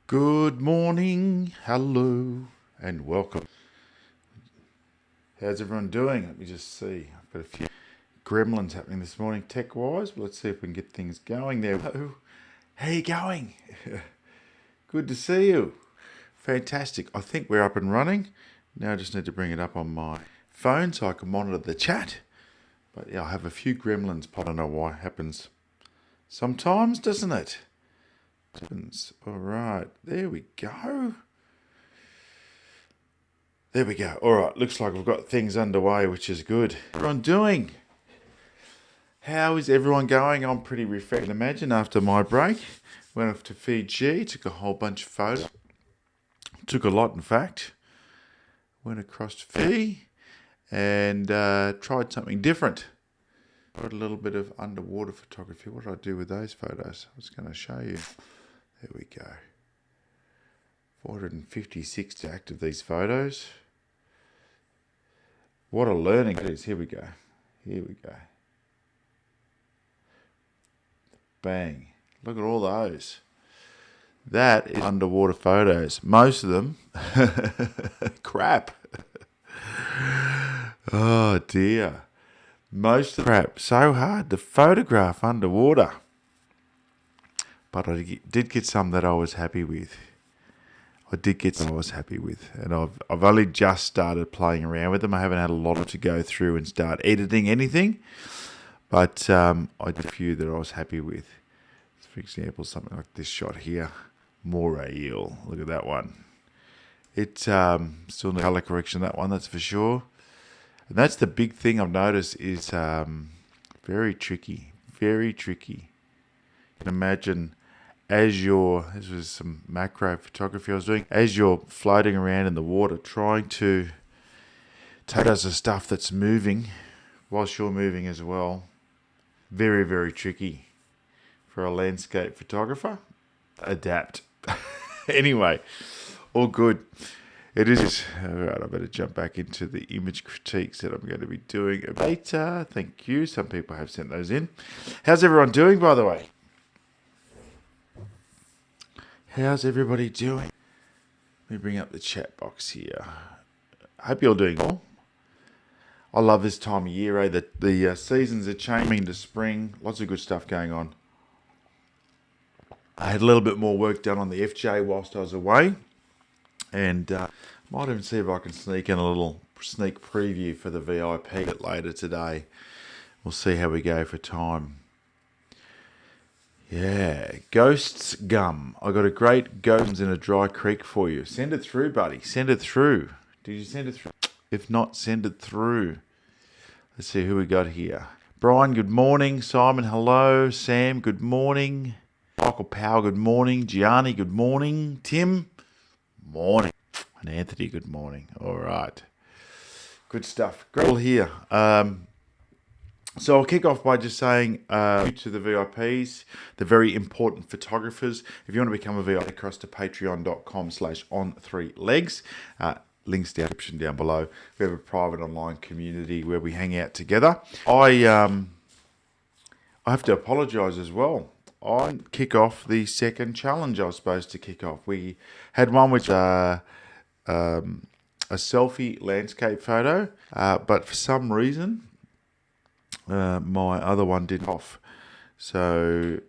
Good morning, hello, and welcome. How's everyone doing? Let me just see. I've got a few gremlins happening this morning tech-wise, but let's see if we can get things going there. Hello. How you going? Good to see you. Fantastic. I think we're up and running. Now I just need to bring it up on my phone so I can monitor the chat. But yeah, I have a few gremlins. I don't know why it happens sometimes, doesn't it? All right, there we go. There we go. All right, looks like we've got things underway, which is good. What everyone doing? How is everyone going? I'm pretty refreshed. Imagine after my break, went off to Fiji, took a whole bunch of photos. Took a lot, in fact. Went across to Fiji and tried something different. Got a little bit of underwater photography. What did I do with those photos? I was going to show you. There we go. 456 active these photos. What a learning it is. Here we go. Here we go. Bang. Look at all those. That is underwater photos. Most of them, crap. Oh dear. Most of the crap. So hard to photograph underwater. But I did get some that I was happy with. And I've only just started playing around with them. I haven't had a lot to go through and start editing anything. But I did a few that I was happy with. For example, something like this shot here. Moray eel. Look at that one. It's still no colour correction, that one, that's for sure. And that's the big thing I've noticed is very tricky. Very tricky. You can imagine this was some macro photography I was doing, as you're floating around in the water trying to take photos of stuff that's moving whilst you're moving as well. Very, very tricky for a landscape photographer. Adapt. Anyway, all good. It is. All right, I better jump back into the image critiques that I'm going to be doing later. Thank you. Some people have sent those in. How's everyone doing, by the way? How's everybody doing? Let me bring up the chat box here. I hope you're doing well. I love this time of year, eh? The seasons are changing to spring. Lots of good stuff going on. I had a little bit more work done on the FJ whilst I was away. And might even see if I can sneak in a little sneak preview for the VIP a bit later today. We'll see how we go for time. Yeah, Ghosts Gum. I got a great ghosts in a dry creek for you. Send it through, buddy. Send it through. Did you send it through? If not, send it through. Let's see who we got here. Brian, good morning. Simon, hello. Sam, good morning. Michael Powell, good morning. Gianni, good morning. Tim, morning. And Anthony, good morning. All right. Good stuff. Great all here. So I'll kick off by just saying to the VIPs, the very important photographers, if you want to become a VIP, across to patreon.com/on3legs. Links down in the description down below. We have a private online community where we hang out together. I have to apologise as well. I didn't kick off the second challenge I was supposed to kick off. We had one which a selfie landscape photo, but for some reason my other one didn't off. So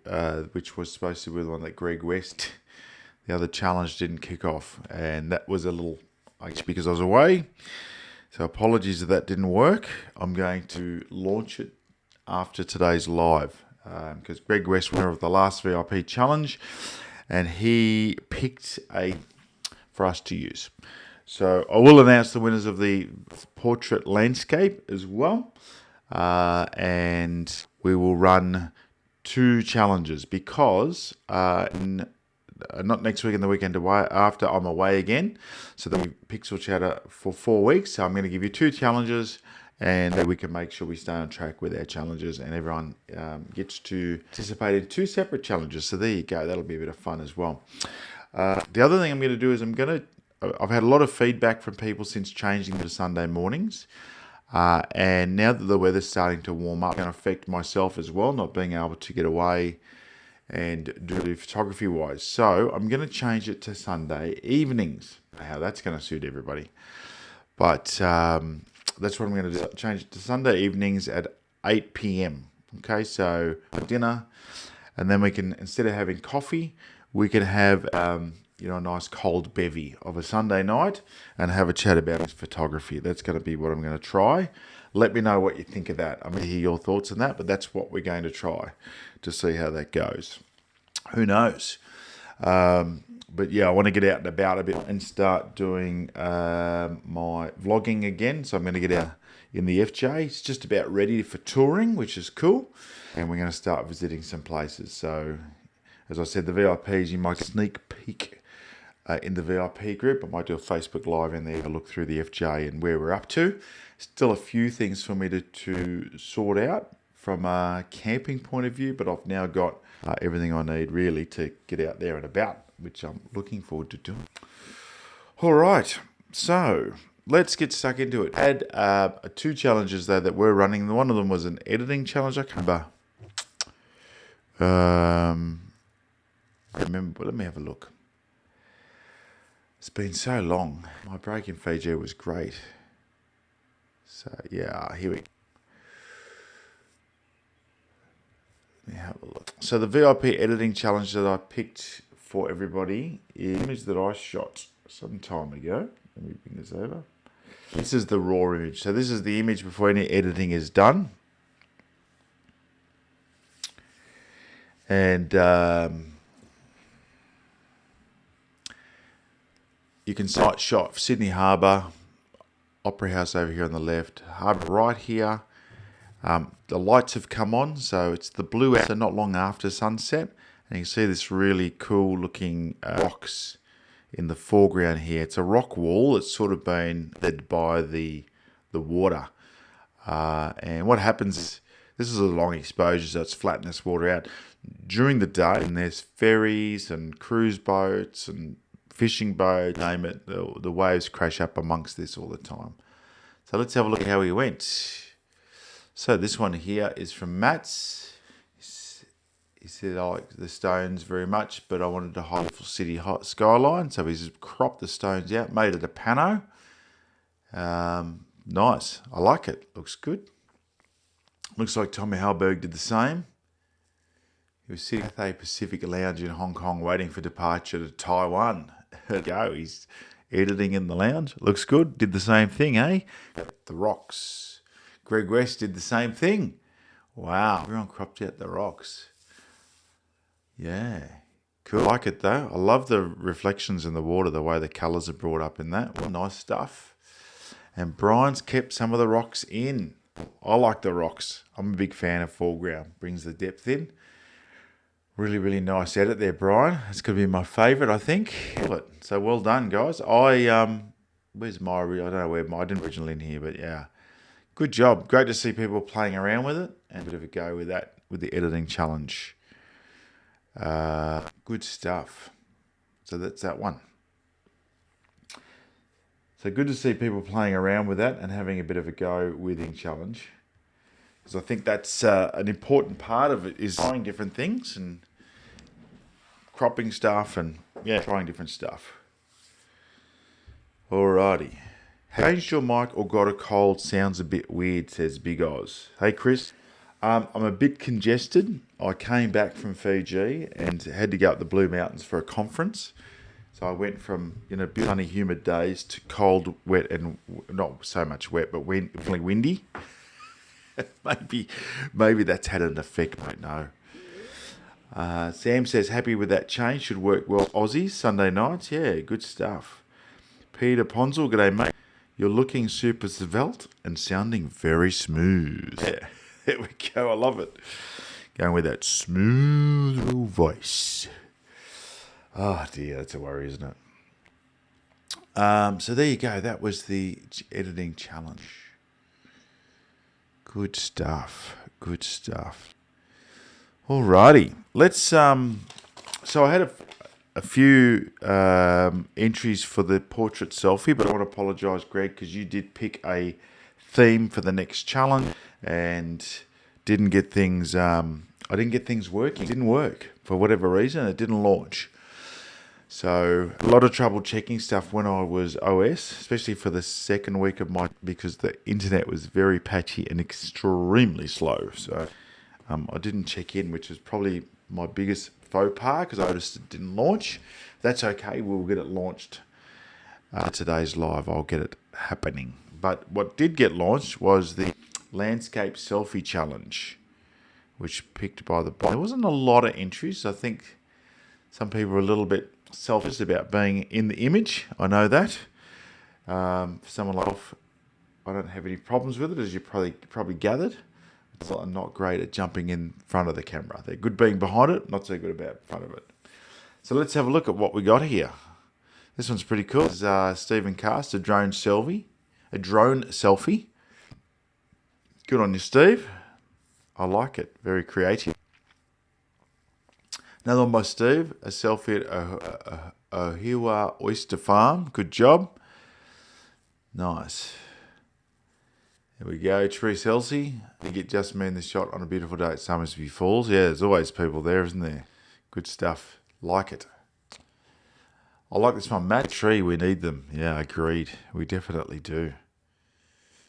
which was supposed to be the one that Greg West, the other challenge, didn't kick off, and that was a little, I guess, because I was away. So apologies if that didn't work. I'm going to launch it after today's live. Because Greg West was winner of the last VIP challenge, and he picked for us to use. So I will announce the winners of the portrait landscape as well, and we will run 2 challenges because not next week and the weekend after I'm away again. So then we pixel chatter for 4 weeks. So I'm going to give you 2 challenges, and we can make sure we stay on track with our challenges, and everyone gets to participate in 2 separate challenges. So there you go. That'll be a bit of fun as well. The other thing I'm going to do is I've had a lot of feedback from people since changing to Sunday mornings. And now that the weather's starting to warm up, it's going to affect myself as well, not being able to get away and do photography wise. So I'm going to change it to Sunday evenings. How that's going to suit everybody. But that's what I'm going to do. Change it to Sunday evenings at 8 p.m. Okay, so dinner, and then we can, instead of having coffee, we can have a nice cold bevy of a Sunday night and have a chat about photography. That's going to be what I'm going to try. Let me know what you think of that. I'm going to hear your thoughts on that, but that's what we're going to try to see how that goes. Who knows? But yeah, I want to get out and about a bit and start doing my vlogging again. So I'm going to get out in the FJ. It's just about ready for touring, which is cool. And we're going to start visiting some places. So as I said, the VIPs, you might sneak peek in the VIP group. I might do a Facebook Live in there to look through the FJ and where we're up to. Still a few things for me to sort out from a camping point of view, but I've now got everything I need really to get out there and about, which I'm looking forward to doing. All right, so let's get stuck into it. I had 2 challenges though that were running. One of them was an editing challenge. I can't remember. Let me have a look. It's been so long. My break in Fiji was great. So yeah, here we go. Let me have a look. So the VIP editing challenge that I picked for everybody is an image that I shot some time ago. Let me bring this over. This is the raw image. So this is the image before any editing is done. And you can see it shot Sydney Harbour, Opera House over here on the left, Harbour right here. The lights have come on, so it's the blue hour, so not long after sunset. And you can see this really cool looking rocks in the foreground here. It's a rock wall that's sort of been led by the water. And what happens is, this is a long exposure, so it's flattening this water out. During the day, and there's ferries and cruise boats and fishing boats, name it, the waves crash up amongst this all the time. So let's have a look at how we went. So this one here is from Matt's. He said, I like the stones very much, but I wanted to hide the city skyline. So he's cropped the stones out, made it a pano. Nice. I like it. Looks good. Looks like Tommy Halberg did the same. He was sitting at Cathay Pacific Lounge in Hong Kong waiting for departure to Taiwan. There you go. He's editing in the lounge. Looks good. Did the same thing, eh? The rocks. Greg West did the same thing. Wow. Everyone cropped out the rocks. Yeah. Cool. I like it though. I love the reflections in the water, the way the colours are brought up in that. Well, nice stuff. And Brian's kept some of the rocks in. I like the rocks. I'm a big fan of foreground. Brings the depth in. Really, really nice edit there, Brian. It's going to be my favourite, I think. So well done, guys. Where's my, I don't know where I didn't originally in here, but yeah. Good job. Great to see people playing around with it. And a bit of a go with that, with the editing challenge. Good stuff. So that's that one. So good to see people playing around with that and having a bit of a go with the challenge. Because I think that's an important part of it, is trying different things and cropping stuff and, yeah, trying different stuff. Alrighty. Changed your mic or got a cold? Sounds a bit weird, says Big Oz. Hey, Chris. I'm a bit congested. I came back from Fiji and had to go up the Blue Mountains for a conference. So I went from, sunny, humid days to cold, wet, and not so much wet, but feeling windy. Maybe that's had an effect, I don't know. Sam says, happy with that change. Should work well. Aussies, Sunday nights. Yeah, good stuff. Peter Ponzel, g'day, mate. You're looking super svelte and sounding very smooth. Yeah, there we go. I love it. Going with that smooth little voice. Oh, dear. That's a worry, isn't it? So there you go. That was the editing challenge. Good stuff. Good stuff. Alrighty. Let's, so I had a few entries for the portrait selfie, but I want to apologise, Greg, because you did pick a theme for the next challenge and didn't get things, I didn't get things working. It didn't work. for whatever reason, it didn't launch. So a lot of trouble checking stuff when I was OS, especially for the second week of because the internet was very patchy and extremely slow. So I didn't check in, which was probably my biggest faux pas because I noticed it didn't launch. That's okay. We'll get it launched. Today's live, I'll get it happening. But what did get launched was the Landscape Selfie Challenge, which picked by the... There wasn't a lot of entries. I think some people were a little bit selfish about being in the image. I know that. For someone like myself, I don't have any problems with it, as you probably gathered. I'm not great at jumping in front of the camera. They're good being behind it, not so good about front of it. So let's have a look at what we got here. This one's pretty cool. This is Stephen Cast, a drone selfie. Good on you, Steve. I like it. Very creative. Another one by Steve, a selfie at Ohiwa Oyster Farm. Good job. Nice. There we go, Therese Elsey. I think it just mean the shot on a beautiful day at Summersby Falls. Yeah, there's always people there, isn't there? Good stuff. Like it. I like this one. Matt Tree, we need them. Yeah, agreed. We definitely do.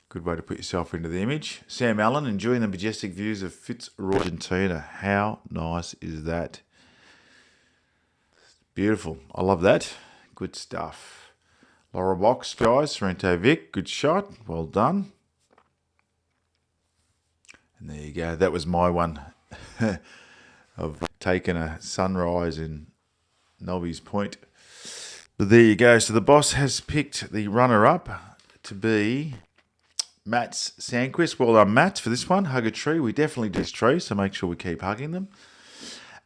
Good way to put yourself into the image. Sam Allen, enjoying the majestic views of Fewtrell, Argentina. How nice is that? Beautiful. I love that. Good stuff. Laura Box, guys. Sorrento Vic, good shot. Well done. And there you go. That was my one of taking a sunrise in Nobby's Point. But there you go. So the boss has picked the runner-up to be Matt's Sandquist. Well done, Matt, for this one. Hug a tree. We definitely do this tree, so make sure we keep hugging them.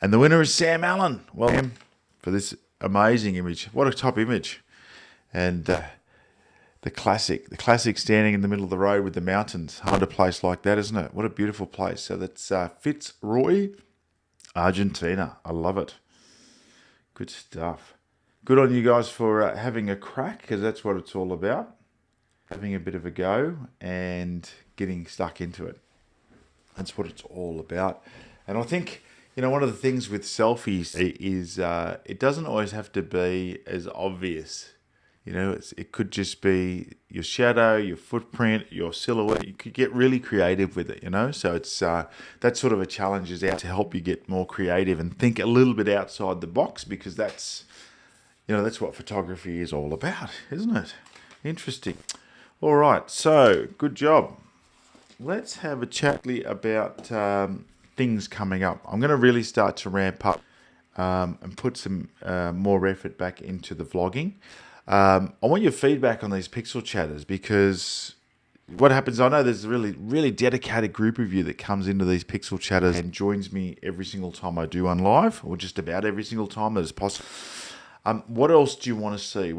And the winner is Sam Allen. Well done for this amazing image. What a top image. And the classic standing in the middle of the road with the mountains. Hard a place like that, isn't it? What a beautiful place. So that's Fitzroy, Argentina. I love it. Good stuff. Good on you guys for having a crack, because that's what it's all about. Having a bit of a go and getting stuck into it. That's what it's all about. And I think, one of the things with selfies is it doesn't always have to be as obvious. It could just be your shadow, your footprint, your silhouette. You could get really creative with it, So it's that sort of a challenge is out to help you get more creative and think a little bit outside the box, because that's what photography is all about, isn't it? Interesting. All right, so good job. Let's have a chat about things coming up. I'm going to really start to ramp up and put some more effort back into the vlogging. I want your feedback on these pixel chatters, because what happens, I know there's a really dedicated group of you that comes into these pixel chatters and joins me every single time I do one live, or just about every single time that is possible. What else do you want to see?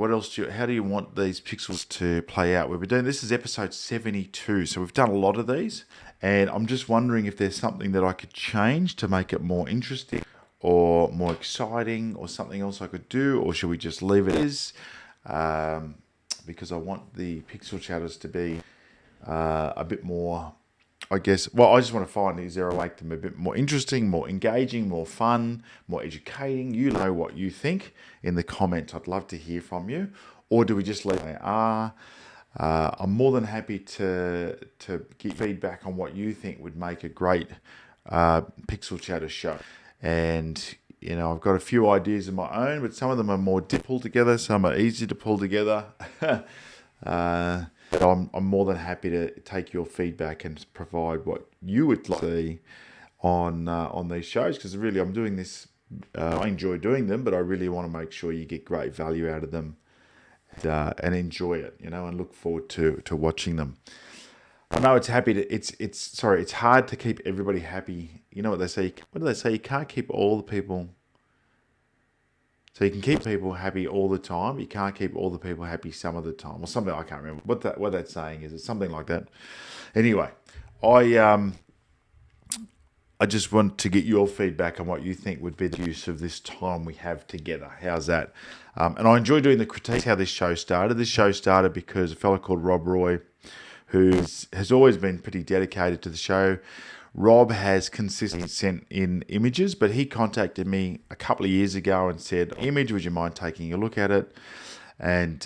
How do you want these pixels to play out? We've been doing, this is episode 72, so we've done a lot of these, and I'm just wondering if there's something that I could change to make it more interesting or more exciting, or something else I could do, or should we just leave it as? Because I want the pixel chatters to be a bit more, I guess, I just want to find, is there a way to make them a bit more interesting, more engaging, more fun, more educating? You know what you think in the comments. I'd love to hear from you. Or do we just leave it they are? I'm more than happy to get feedback on what you think would make a great pixel chatter show. And I've got a few ideas of my own, but some of them are more difficult to pull together, some are easy to pull together. But I'm more than happy to take your feedback and provide what you would like to see on these shows, because really I'm doing this, I enjoy doing them, but I really want to make sure you get great value out of them and enjoy it, and look forward to watching them. I know it's hard to keep everybody happy. You know what they say? What do they say? You can't keep all the people. So you can keep people happy all the time. You can't keep all the people happy some of the time, or something. I can't remember what that's saying is. It's something like that. Anyway, I just want to get your feedback on what you think would be the use of this time we have together. How's that? And I enjoy doing the critiques. How this show started. This show started because a fellow called Rob Roy, who has always been pretty dedicated to the show, Rob has consistently sent in images, but he contacted me a couple of years ago and said, image, would you mind taking a look at it? And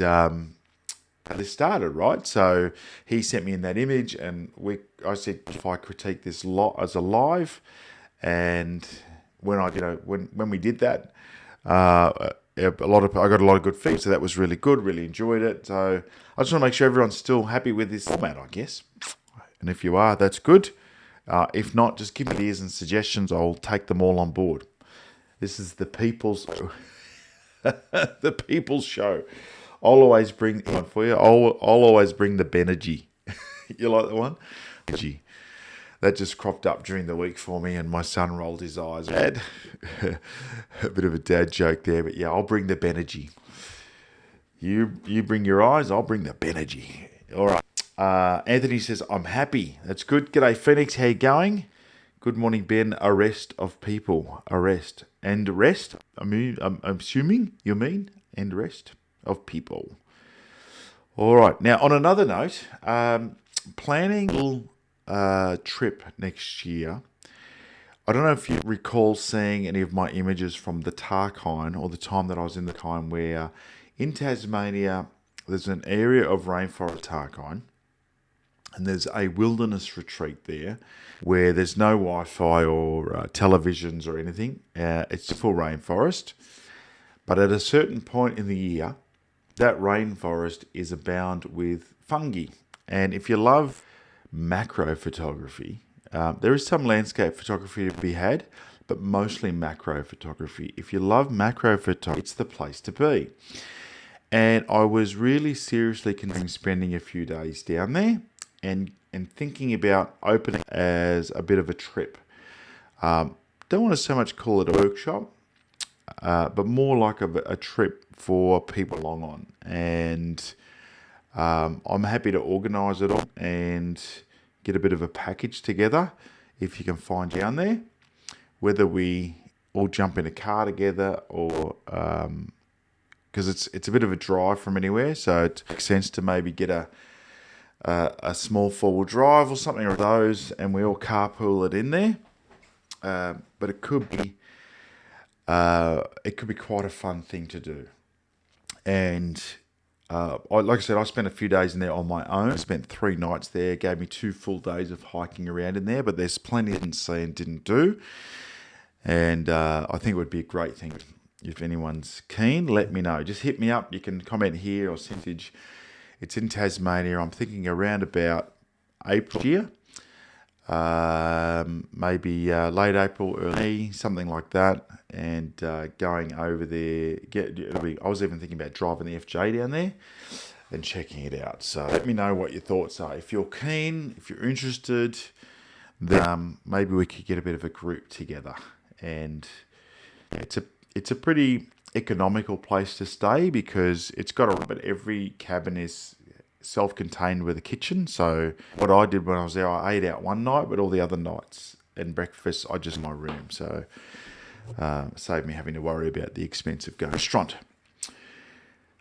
this started, right? So he sent me in that image, and I said if I critique this lot as a live, and when when we did that, I got a lot of good feedback, so that was really good. Really enjoyed it. So I just want to make sure everyone's still happy with this format, I guess. And if you are, that's good. If not, just give me ideas and suggestions. I'll take them all on board. This is the people's the people's show. I'll always bring one for you. I'll always bring the Benergy. You like that one? Benergy. That just cropped up during the week for me, and my son rolled his eyes. Dad. A bit of a dad joke there, but yeah, I'll bring the Benergy. You bring your eyes, I'll bring the Benergy. All right. Anthony says, I'm happy. That's good. G'day, Phoenix. How you going? Good morning, Ben. Arrest of people. Arrest. And rest? I'm assuming you mean and rest of people. All right. Now, on another note, planning a little trip next year. I don't know if you recall seeing any of my images from the Tarkine, or the time that I was in the Tarkine, where in Tasmania there's an area of rainforest Tarkine, and there's a wilderness retreat there where there's no Wi-Fi or televisions or anything. It's full rainforest. But at a certain point in the year, that rainforest is abound with fungi. And if you love macro photography, there is some landscape photography to be had, but mostly macro photography. If you love macro photography, it's the place to be. And I was really seriously considering spending a few days down there and thinking about opening as a bit of a trip. Don't want to so much call it a workshop, but more like a trip for people along on. And I'm happy to organise it all and get a bit of a package together if you can find down there, whether we all jump in a car together or because it's a bit of a drive from anywhere, so it makes sense to maybe get a small four-wheel drive or something of those, and we all carpool it in there. But it could be quite a fun thing to do. And like I said, I spent a few days in there on my own. I spent 3 nights there. Gave me 2 full days of hiking around in there, but there's plenty I didn't see and didn't do. And I think it would be a great thing. If anyone's keen, let me know. Just hit me up. You can comment here or message. It's in Tasmania. I'm thinking around about April year. Maybe late April, early May, something like that. And going over there. I was even thinking about driving the FJ down there and checking it out. So let me know what your thoughts are. If you're keen, if you're interested, then maybe we could get a bit of a group together. And it's a pretty economical place to stay because it's got but every cabin is self-contained with a kitchen. So what I did when I was there, I ate out one night, but all the other nights and breakfast, I just in my room. So saved me having to worry about the expense of going to a restaurant.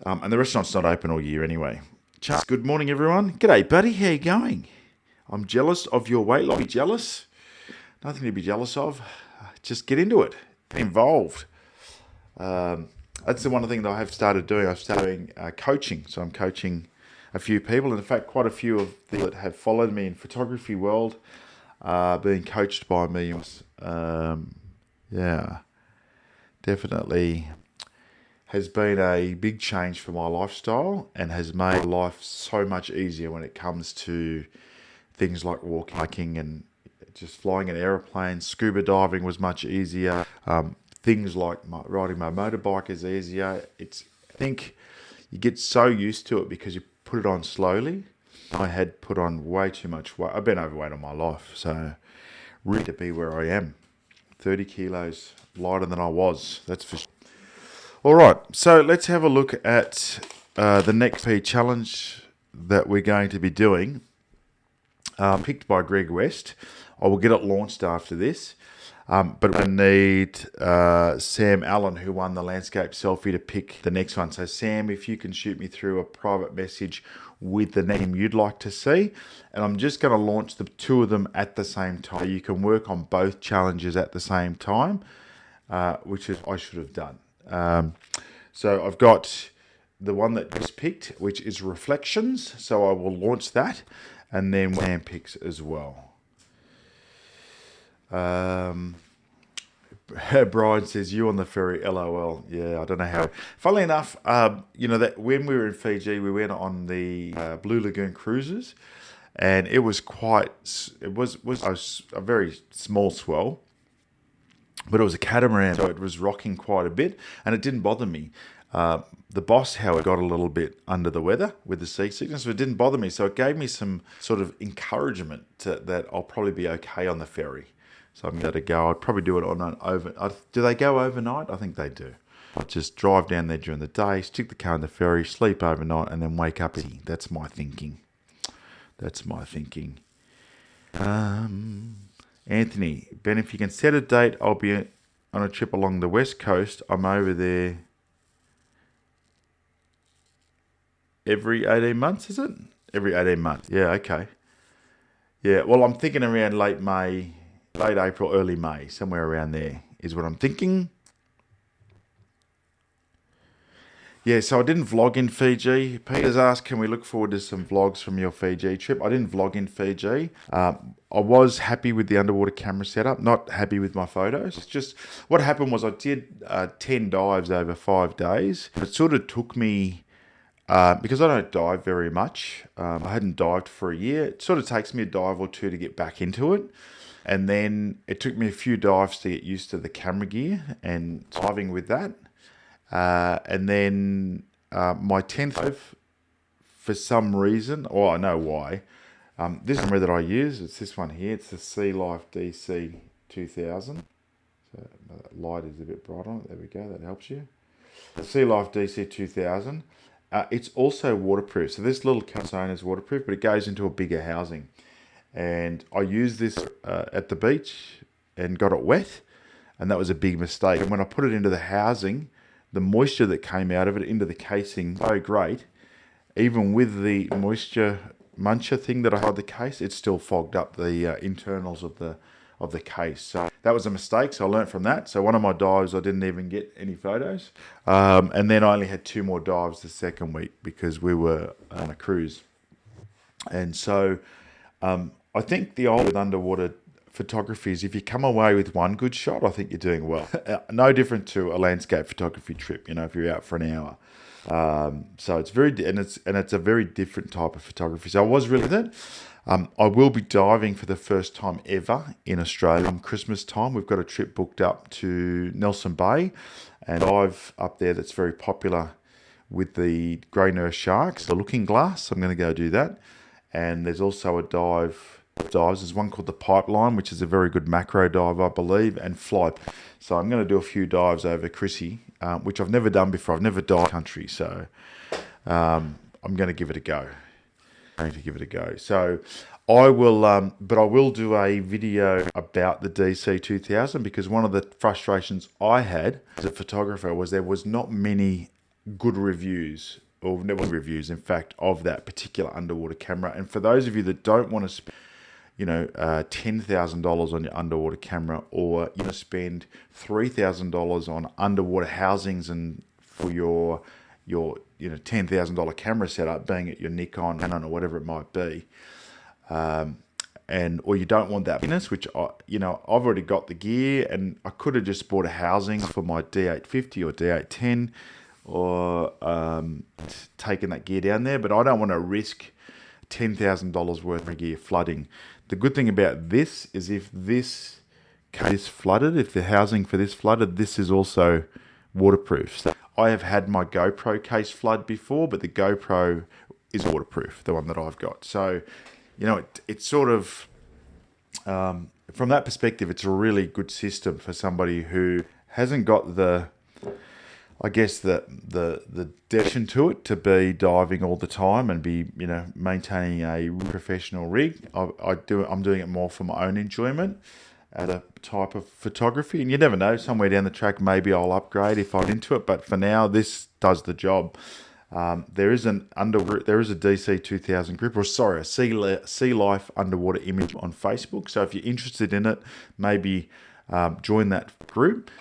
And the restaurant's not open all year anyway. Charles, good morning, everyone. G'day, buddy. How you going? I'm jealous of your weight loss. Be jealous? Nothing to be jealous of. Just get into it. Get involved. That's the one thing that I have started doing. I've started doing coaching. So I'm coaching a few people. And in fact, quite a few of them that have followed me in photography world being coached by me. Yeah, definitely has been a big change for my lifestyle and has made life so much easier when it comes to things like walking, hiking, and just flying an aeroplane. Scuba diving was much easier. Things like riding my motorbike is easier. I think you get so used to it because you put it on slowly. I had put on way too much weight. I've been overweight all my life, so really to be where I am. 30 kilos lighter than I was, that's for sure. All right, so let's have a look at the next P challenge that we're going to be doing. Picked by Greg West. I will get it launched after this. But I need Sam Allen, who won the landscape selfie, to pick the next one. So Sam, if you can shoot me through a private message with the name you'd like to see, and I'm just going to launch the two of them at the same time. You can work on both challenges at the same time, which is I should have done. So I've got the one that just picked, which is Reflections. So I will launch that, and then Sam picks as well. Brian says, you on the ferry, LOL. Yeah, I don't know how. Funnily enough, that when we were in Fiji, we went on the Blue Lagoon cruises, and it was a very small swell, but it was a catamaran, so it was rocking quite a bit, and it didn't bother me. The boss, however, got a little bit under the weather with the seasickness, but it didn't bother me, so it gave me some sort of encouragement that I'll probably be okay on the ferry. So I'm going to go. I'd probably do it on an do they go overnight? I think they do. I'll just drive down there during the day, stick the car in the ferry, sleep overnight, and then wake up. That's my thinking. Anthony, Ben, if you can set a date, I'll be on a trip along the west coast. I'm over there every 18 months, is it? Every 18 months. Yeah, okay. Yeah, well, I'm thinking around late April, early May, somewhere around there is what I'm thinking. Yeah, so I didn't vlog in Fiji. Peter's asked, can we look forward to some vlogs from your Fiji trip? I didn't vlog in Fiji. I was happy with the underwater camera setup, not happy with my photos. It's just, what happened was I did 10 dives over 5 days. It sort of took me, because I don't dive very much, I hadn't dived for a year. It sort of takes me a dive or two to get back into it. And then it took me a few dives to get used to the camera gear and diving with that. And then my 10th dive, for some reason, or I know why, this camera that I use, it's this one here. It's the Sea Life DC 2000. So that light is a bit bright on it. There we go. That helps you. The Sea Life DC 2000. It's also waterproof. So this little console is waterproof, but it goes into a bigger housing. And I used this at the beach and got it wet, and that was a big mistake. And when I put it into the housing, the moisture that came out of it into the casing, so great. Even with the moisture muncher thing that I had the case, it still fogged up the internals of the case. So that was a mistake. So I learned from that. So one of my dives, I didn't even get any photos, and then I only had 2 more dives the second week because we were on a cruise. And so I think the old with underwater photography is if you come away with one good shot, I think you're doing well. No different to a landscape photography trip, if you're out for an hour. So it's it's a very different type of photography. So I was really with it. I will be diving for the first time ever in Australia Christmas time. We've got a trip booked up to Nelson Bay, and dive up there that's very popular with the grey nurse sharks, the looking glass. I'm going to go do that. And there's also a dives. There's one called the Pipeline, which is a very good macro dive, I believe, and fly. So I'm going to do a few dives over Chrissy, which I've never done before. I've never dived country, so I'm going to give it a go. So I will, but I will do a video about the DC 2000 because one of the frustrations I had as a photographer was there was not many good reviews, or never reviews, in fact, of that particular underwater camera. And for those of you that don't want to spend, $10,000 on your underwater camera, or you want to spend $3,000 on underwater housings and for your $10,000 camera setup, being it your Nikon, Canon, or whatever it might be, or you don't want that business, which I've already got the gear, and I could have just bought a housing for my D850 or D810, or taking that gear down there, but I don't want to risk $10,000 worth of gear flooding. The good thing about this is if this case flooded, if the housing for this flooded, this is also waterproof. So I have had my GoPro case flood before, but the GoPro is waterproof, the one that I've got. So, it's sort of, from that perspective, it's a really good system for somebody who hasn't got the dedication to it, to be diving all the time and be, maintaining a professional rig. I'm doing it more for my own enjoyment. as a type of photography. And you never know, somewhere down the track, maybe I'll upgrade if I'm into it. But for now, this does the job. There is a DC 2000 grip, or sorry, a Sea Life underwater image on Facebook. So if you're interested in it, maybe join that group.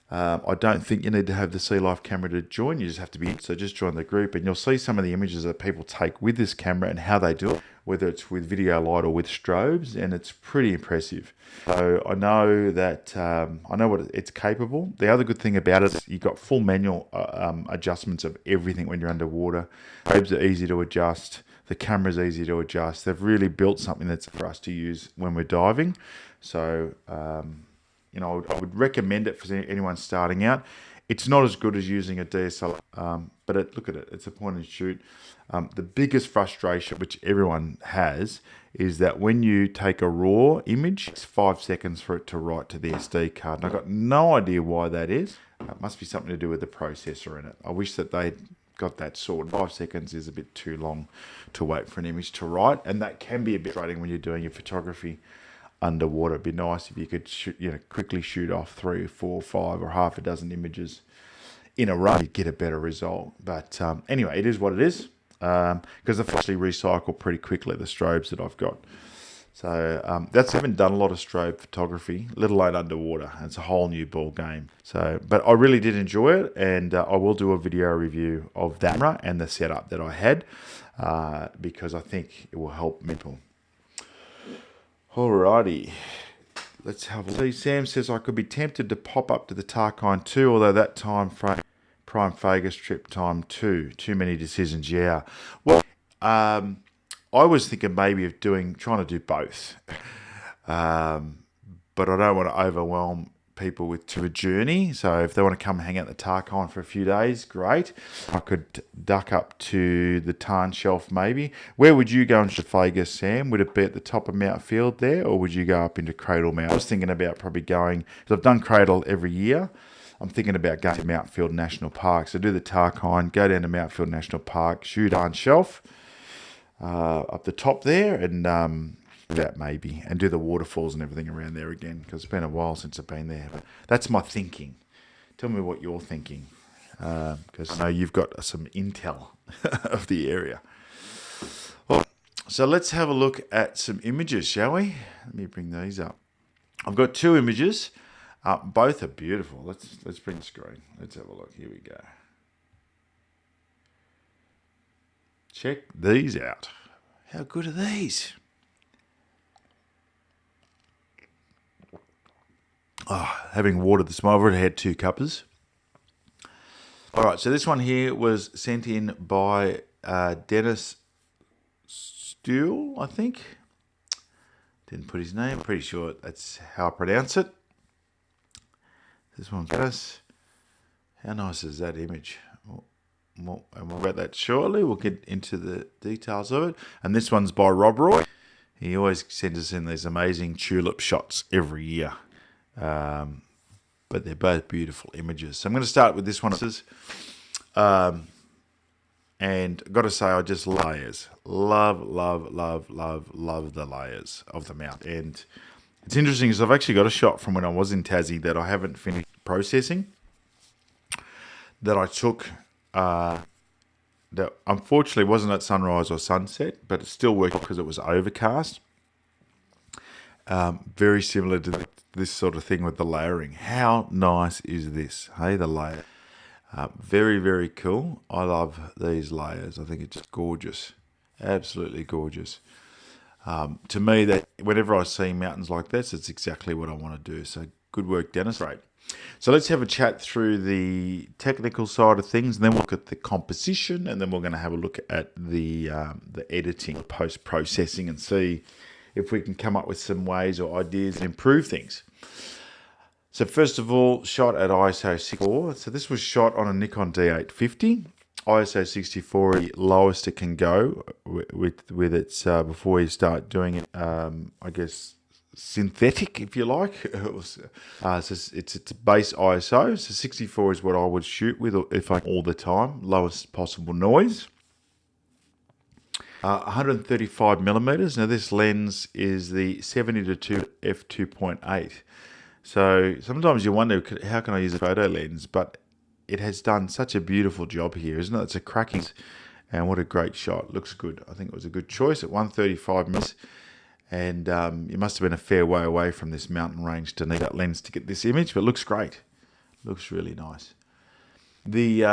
I don't think you need to have the Sea Life camera to join. You just have to be. So just join the group, and you'll see some of the images that people take with this camera and how they do it, whether it's with video light or with strobes, and it's pretty impressive. So I know that I know what it's capable. The other good thing about it is you've got full manual adjustments of everything when you're underwater. Strobes are easy to adjust. The camera's easy to adjust. They've really built something that's for us to use when we're diving. So you know, I would recommend it for anyone starting out. It's not as good as using a DSLR, but look at it. It's a point and shoot. The biggest frustration, which everyone has, is that when you take a raw image, it's 5 seconds for it to write to the SD card. And I've got no idea why that is. It must be something to do with the processor in it. I wish that they'd got that sorted. 5 seconds is a bit too long to wait for an image to write, and that can be a bit frustrating when you're doing your photography underwater. It'd be nice if you could quickly shoot off 3, 4, 5 or half a dozen images in a row. You'd get a better result. But anyway, it is what it is, because I've actually recycled pretty quickly the strobes that I've got. So I haven't done a lot of strobe photography, let alone underwater. It's a whole new ball game. So, but I really did enjoy it, and I will do a video review of that camera and the setup that I had, because I think it will help people. Alrighty, let's have a look. Sam says I could be tempted to pop up to the Tarkine 2, although that time frame, Prime Vegas trip time 2, too many decisions. Yeah, well, I was thinking maybe of trying to do both, but I don't want to overwhelm people to a journey. So if they want to come hang out the Tarkine for a few days, great. I could duck up to the Tarn Shelf maybe. Where would you go into Vegas, Sam? Would it be at the top of Mount Field there, or would you go up into Cradle Mount? I was thinking about probably going, because I've done Cradle every year. I'm thinking about going to Mount Field National Park. So do the Tarkine, go down to Mount Field National Park, shoot Tarn Shelf up the top there, and that maybe, and do the waterfalls and everything around there again, because it's been a while since I've been there. But that's my thinking. Tell me what you're thinking, because I know you've got some intel of the area. Well, so let's have a look at some images, shall we? Let me bring these up. I've got 2 images. Both are beautiful. Let's bring the screen. Let's have a look. Here we go. Check these out. How good are these? Oh, having watered this morning, I've already had 2 cuppers. All right, so this one here was sent in by Dennis Stuhl, I think. Didn't put his name. Pretty sure that's how I pronounce it. This one's Dennis. How nice is that image? And we'll about that shortly. We'll get into the details of it. And this one's by Rob Roy. He always sends us in these amazing tulip shots every year. But they're both beautiful images. So I'm going to start with this one. And I've got to say, I just layers. Love the layers of the mount. And it's interesting because I've actually got a shot from when I was in Tassie that I haven't finished processing, that I took, that unfortunately wasn't at sunrise or sunset, but it still worked because it was overcast. Very similar to this sort of thing with the layering. How nice is this? Hey, the layer. Very, very cool. I love these layers. I think it's just gorgeous. Absolutely gorgeous. To me, that whenever I see mountains like this, it's exactly what I want to do. So good work, Dennis. Right. So let's have a chat through the technical side of things, and then we'll look at the composition, and then we're going to have a look at the editing, post-processing, and see if we can come up with some ways or ideas to improve things. So first of all, shot at ISO 64. So this was shot on a Nikon D850. ISO 64 is the lowest it can go with its before you start doing it, I guess, synthetic, if you like. So it's a base ISO. So 64 is what I would shoot with if I all the time, lowest possible noise. 135 millimeters. Now this lens is the 70-2 f2.8. So sometimes you wonder, how can I use a photo lens? But it has done such a beautiful job here, isn't it? It's a cracking, and what a great shot. Looks good. I think it was a good choice at 135 millimeters. And you must have been a fair way away from this mountain range to need that lens to get this image, but it looks great. Looks really nice. The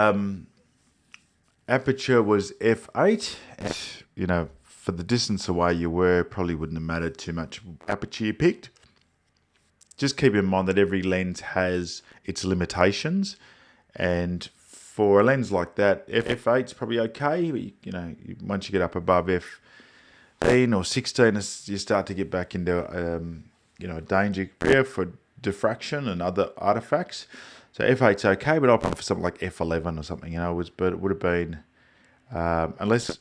aperture was f8. And, you know, for the distance away you were, probably wouldn't have mattered too much aperture you picked. Just keep in mind that every lens has its limitations, and for a lens like that, f8 is probably okay. But you know, once you get up above f15 or 16, you start to get back into you know, a danger area for diffraction and other artifacts. So f8's okay, but I'll put for something like f11 or something. You know, but it would have been unless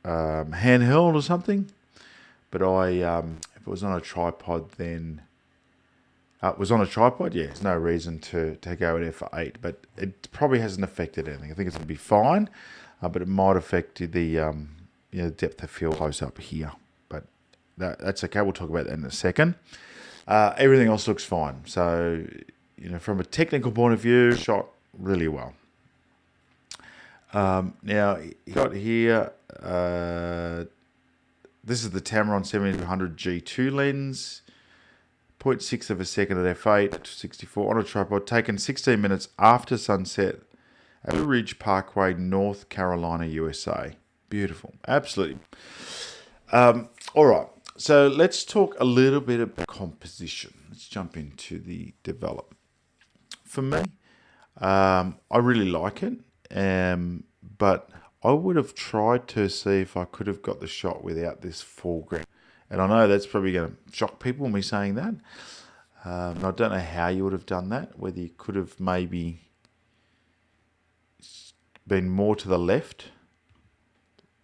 handheld or something. But if it was on a tripod, then. It was on a tripod, yeah. There's no reason to go at f8, but it probably hasn't affected anything. I think it's going to be fine, but it might affect the you know, depth of field close up here. But that's okay. We'll talk about that in a second. Everything else looks fine. So, you know, from a technical point of view, shot really well. Now you got here. This is the Tamron 70-100 G2 lens. 0.6 of a second at f8, 64 on a tripod, taken 16 minutes after sunset at Blue Ridge Parkway, North Carolina, USA. Beautiful. Absolutely. All right. So let's talk a little bit about composition. Let's jump into the develop. For me, I really like it, but I would have tried to see if I could have got the shot without this foreground. And I know that's probably going to shock people, me saying that. I don't know how you would have done that, whether you could have maybe been more to the left,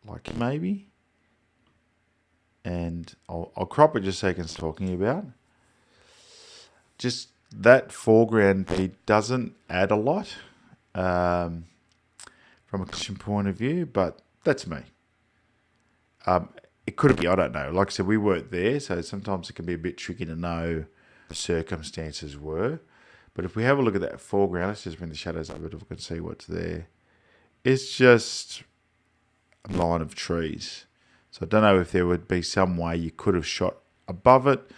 like maybe. And I'll crop it just so you can start talking about. Just that foreground, it doesn't add a lot from a composition point of view, but that's me. It could be, I don't know. Like I said, we weren't there, so sometimes it can be a bit tricky to know the circumstances were. But if we have a look at that foreground, let's just bring the shadows up a bit if we can see what's there. It's just a line of trees. So I don't know if there would be some way you could have shot above it.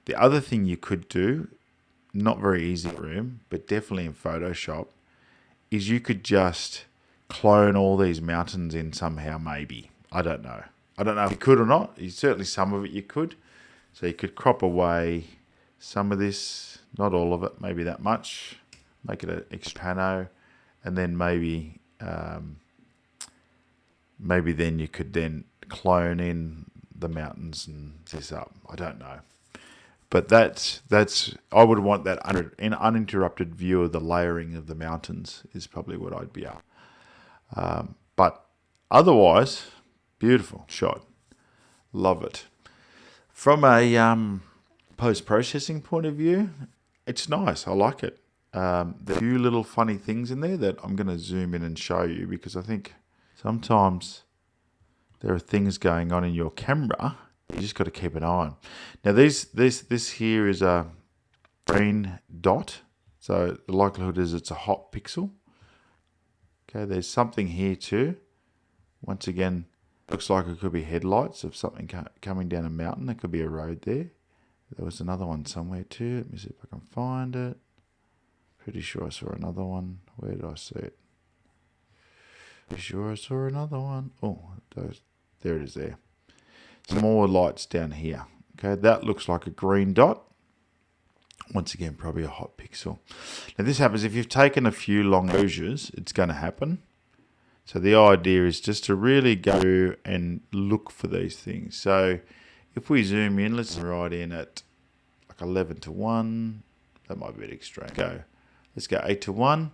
The other thing you could do, not very easy in Room, but definitely in Photoshop, is you could just clone all these mountains in somehow, maybe. I don't know. I don't know if you could or not. Certainly some of it you could. So you could crop away some of this, not all of it, maybe that much. Make it an extra pano, and then maybe then you could then clone in the mountains and this up. I don't know. But that's I would want that an uninterrupted view of the layering of the mountains is probably what I'd be at. But otherwise, beautiful shot. Love it. From a post-processing point of view, it's nice. I like it. There are a few little funny things in there that I'm going to zoom in and show you, because I think sometimes there are things going on in your camera you just got to keep an eye on. Now, this here is a green dot, so the likelihood is it's a hot pixel. Okay, there's something here too. Once again, looks like it could be headlights of something coming down a mountain. There could be a road there. There was another one somewhere too. Let me see if I can find it. Pretty sure I saw another one. Where did I see it? Pretty sure I saw another one. Oh, there it is there. Some more lights down here. Okay, that looks like a green dot. Once again, probably a hot pixel. Now this happens if you've taken a few long exposures, it's going to happen. So the idea is just to really go and look for these things. So if we zoom in, let's zoom right in at like 11:1. That might be a bit extreme. Let's go 8:1.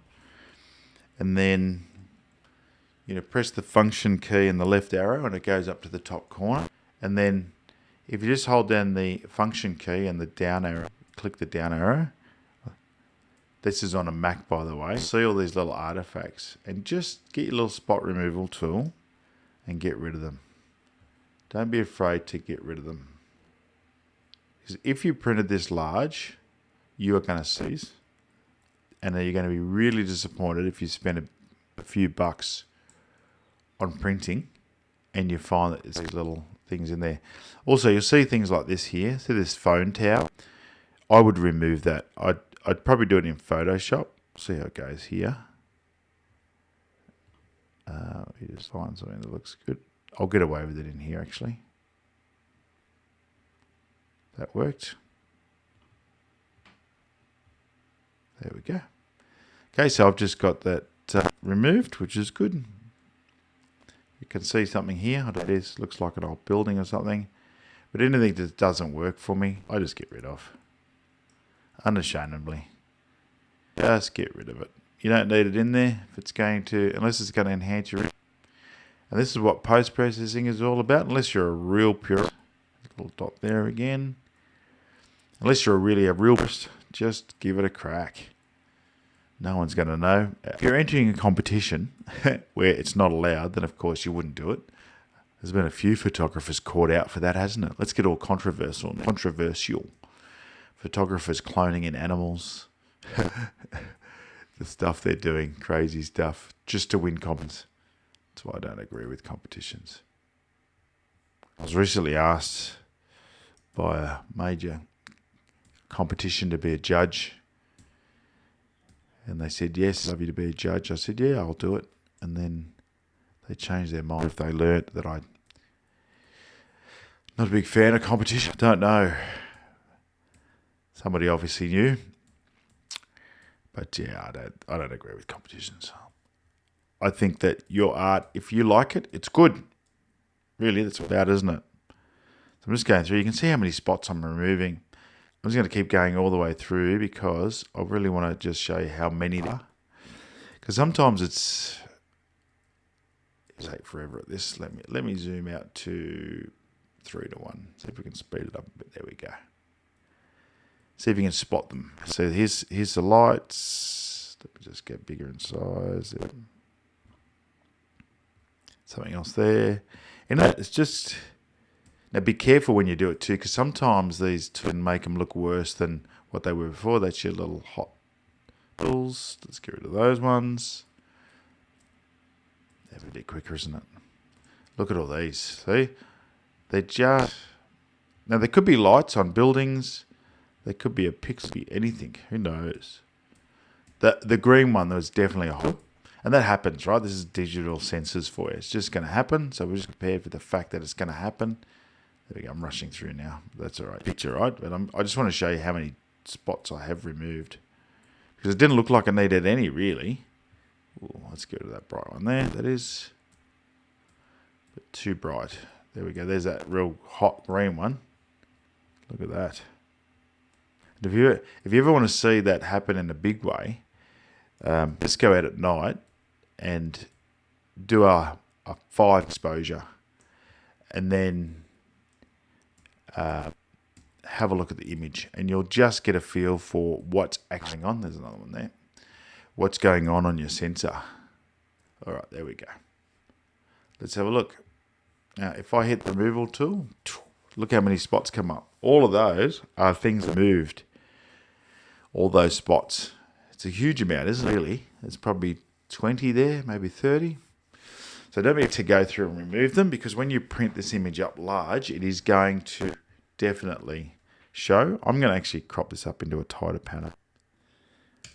And then, press the function key and the left arrow and it goes up to the top corner. And then if you just hold down the function key and the down arrow, click the down arrow. This is on a Mac, by the way. See all these little artifacts and just get your little spot removal tool and get rid of them. Don't be afraid to get rid of them. Because if you printed this large, you are going to seize. And then you're going to be really disappointed if you spend a few bucks on printing and you find that there's these little things in there. Also, you'll see things like this here. See this phone tower? I would remove that. I'd probably do it in Photoshop. See how it goes here. You just find something that looks good. I'll get away with it in here, actually. That worked. There we go. Okay, so I've just got that removed, which is good. You can see something here. It is, looks like an old building or something. But anything that doesn't work for me, I just get rid of. Unashamedly. Just get rid of it. You don't need it in there if it's going to, unless it's going to enhance your. And this is what post-processing is all about, unless you're a real purist. Little dot there again. Unless you're really a real purist, just give it a crack. No one's going to know. If you're entering a competition where it's not allowed, then of course you wouldn't do it. There's been a few photographers caught out for that, hasn't it? Let's get all controversial. Photographers cloning in animals. The stuff they're doing, crazy stuff, just to win competitions. That's why I don't agree with competitions. I was recently asked by a major competition to be a judge. And they said, yes, I'd love you to be a judge. I said, yeah, I'll do it. And then they changed their mind if they learnt that I'm not a big fan of competition. Don't know. Somebody obviously knew. But yeah, I don't agree with competitions. I think that your art, if you like it, it's good. Really, that's about, isn't it? So I'm just going through. You can see how many spots I'm removing. I'm just going to keep going all the way through because I really want to just show you how many there are. Because sometimes it'll take forever at this. Let me zoom out to 3:1. See if we can speed it up a bit. There we go. See if you can spot them. So here's the lights. Let me just get bigger in size. Something else there. And it's just... Now be careful when you do it too, because sometimes these can make them look worse than what they were before. That's your little hot bills. Let's get rid of those ones. They're a bit quicker, isn't it? Look at all these. See? They just... Now there could be lights on buildings. There could be a pixel, anything. Who knows? The green one, there was definitely a hole. And that happens, right? This is digital sensors for you. It's just going to happen. So we're just prepared for the fact that it's going to happen. There we go. I'm rushing through now. That's all right. Picture, right? But I just want to show you how many spots I have removed. Because it didn't look like I needed any, really. Ooh, let's go to that bright one there. That is a bit too bright. There we go. There's that real hot green one. Look at that. And if you ever want to see that happen in a big way, let's go out at night and do a 5 exposure. And then... have a look at the image and you'll just get a feel for what's actually going on. There's another one there. What's going on your sensor. All right, there we go. Let's have a look. Now, if I hit the removal tool, look how many spots come up. All of those are things that moved. All those spots. It's a huge amount, isn't it, really? There's probably 20 there, maybe 30. So don't need to go through and remove them, because when you print this image up large, it is going to definitely show. I'm going to actually crop this up into a tighter pattern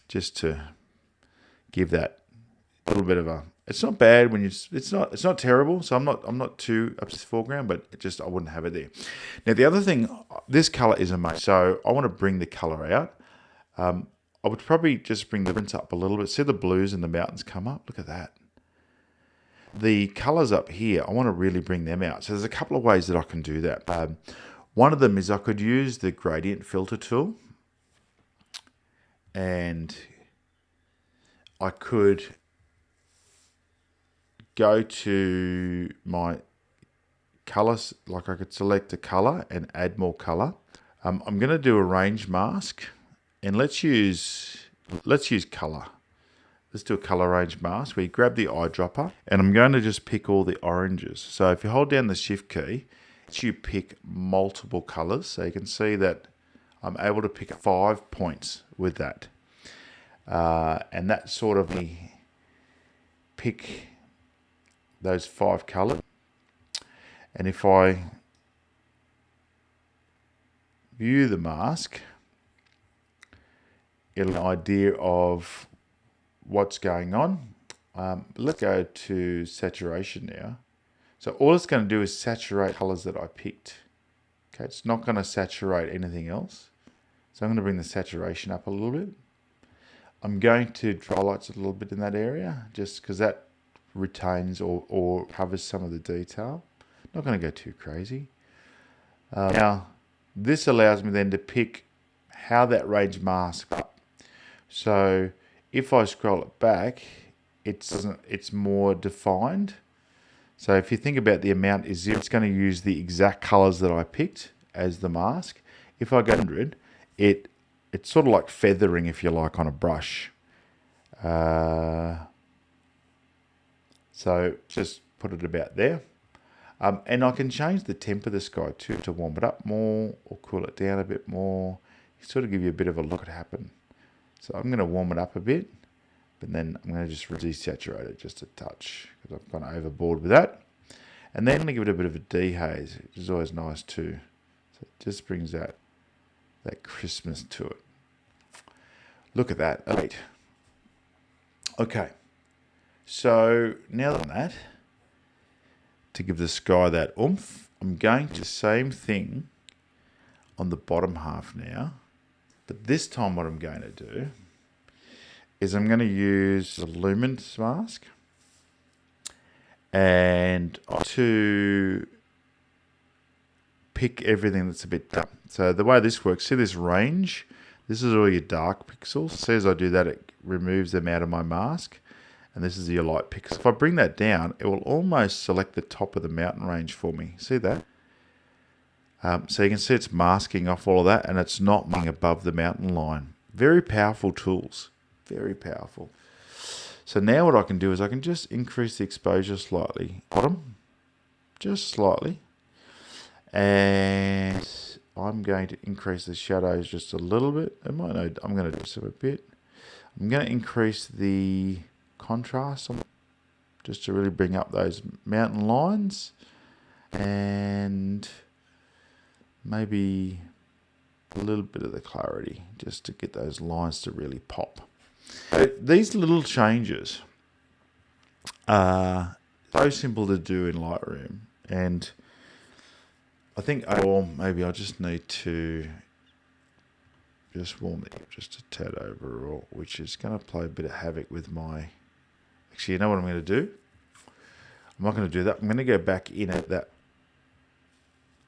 just to give that a little bit of a... It's not bad when you... It's not terrible, so I'm not too up to the foreground, but I wouldn't have it there. Now the other thing, this color is amazing, so I want to bring the color out. I would probably just bring the prints up a little bit. See the blues and the mountains come up? Look at that. The colors up here, I want to really bring them out. So there's a couple of ways that I can do that. One of them is I could use the gradient filter tool, and I could go to my colors, like I could select a color and add more color. I'm going to do a range mask, and let's use color. Let's do a color range mask where you grab the eyedropper, and I'm going to just pick all the oranges. So if you hold down the shift key, lets you pick multiple colors. So you can see that I'm able to pick 5 points with that. And that sort of me pick those 5 colors. And if I view the mask, it'll have an idea of what's going on. Let's go to saturation now. So all it's going to do is saturate colors that I picked. Okay, it's not going to saturate anything else. So I'm going to bring the saturation up a little bit. I'm going to dry lights a little bit in that area, just because that retains or covers some of the detail. Not going to go too crazy. Now, this allows me then to pick how that range masks up. So if I scroll it back, it's more defined. So if you think about the amount is 0, it's going to use the exact colors that I picked as the mask. If I go 100, it's sort of like feathering, if you like, on a brush. So just put it about there. And I can change the temp of the sky too, to warm it up more or cool it down a bit more. Sort of give you a bit of a look at happen. So I'm going to warm it up a bit, but then I'm going to just desaturate it just a touch, because I've gone overboard with that. And then I'm going to give it a bit of a dehaze, which is always nice too. So it just brings that crispness to it. Look at that. Great. Okay. So now that, to give the sky that oomph, I'm going to do the same thing on the bottom half now. But this time what I'm going to do is I'm going to use the luminance mask and to pick everything that's a bit dark. So the way this works, see this range? This is all your dark pixels. See, as I do that, it removes them out of my mask. And this is your light pixel. If I bring that down, it will almost select the top of the mountain range for me. See that? So you can see it's masking off all of that, and it's not being above the mountain line. Very powerful tools. Very powerful. So now what I can do is I can just increase the exposure slightly. Bottom. Just slightly. And I'm going to increase the shadows just a little bit. I'm going to do this a bit. I'm going to increase the contrast just to really bring up those mountain lines, and maybe a little bit of the clarity just to get those lines to really pop. So these little changes are so simple to do in Lightroom, and I think maybe I just need to just warm it just a tad overall, which is going to play a bit of havoc with my... Actually, you know what I'm going to do? I'm not going to do that. I'm going to go back in at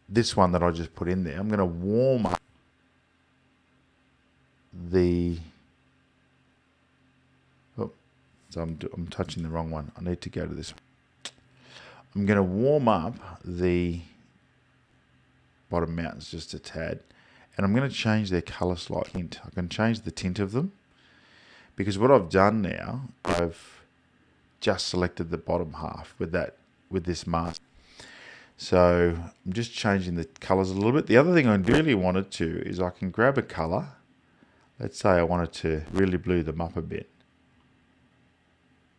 this one that I just put in there. I'm going to warm up the... Oh, so I'm touching the wrong one. I need to go to this one. I'm going to warm up the bottom mountains just a tad. And I'm going to change their colour slight tint. I can change the tint of them, because what I've done now, I've just selected the bottom half with this mask. So I'm just changing the colours a little bit. The other thing I really wanted to is I can grab a colour. Let's say I wanted to really blue them up a bit.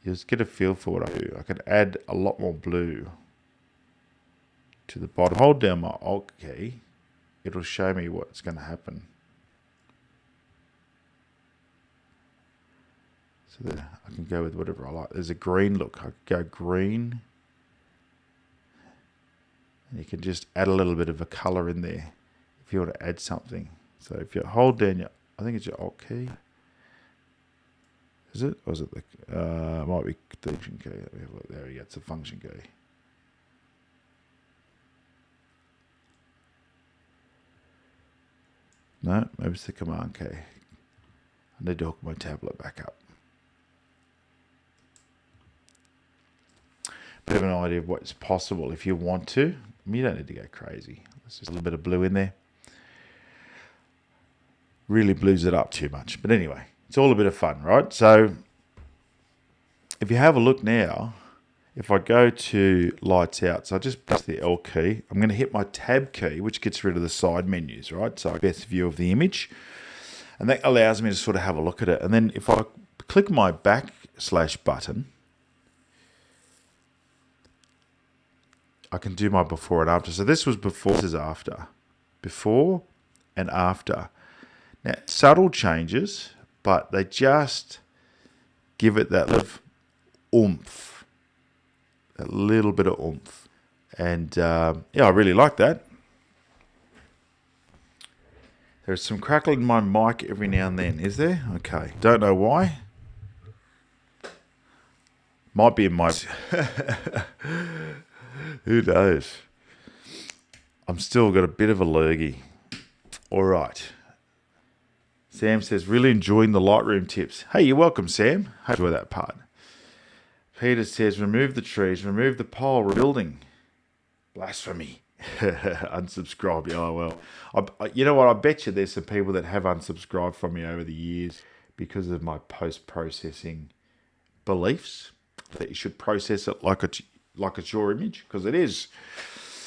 You just get a feel for what I do. I can add a lot more blue to the bottom. Hold down my Alt key. It'll show me what's going to happen. So there, I can go with whatever I like. There's a green look. I could go green. And you can just add a little bit of a colour in there if you want to add something. So if you hold down your, I think it's your Alt key. Is it? Or is it the, might be the function key. Let me have a look. There we go. It's the function key. No, maybe it's the command key. I need to hook my tablet back up. Bit of an idea of what's possible if you want to. I mean, you don't need to go crazy. There's just a little bit of blue in there. Really blues it up too much. But anyway, it's all a bit of fun, right? So if you have a look now, if I go to lights out, so I just press the L key, I'm going to hit my tab key, which gets rid of the side menus, right? So best view of the image. And that allows me to sort of have a look at it. And then if I click my backslash button, I can do my before and after. So this was before, this is after. Before and after. Now, subtle changes, but they just give it that little oomph. That little bit of oomph. And yeah, I really like that. There's some crackling in my mic every now and then, is there? Okay, don't know why. Might be in my... Who knows? I'm still got a bit of a lurgy. All right. Sam says, really enjoying the Lightroom tips. Hey, you're welcome, Sam. I enjoy that part. Peter says, remove the trees, remove the pole, rebuilding. Blasphemy. Unsubscribe. Oh, well. You know what? I bet you there's some people that have unsubscribed from me over the years because of my post-processing beliefs. That you should process it like it's your image, because it is.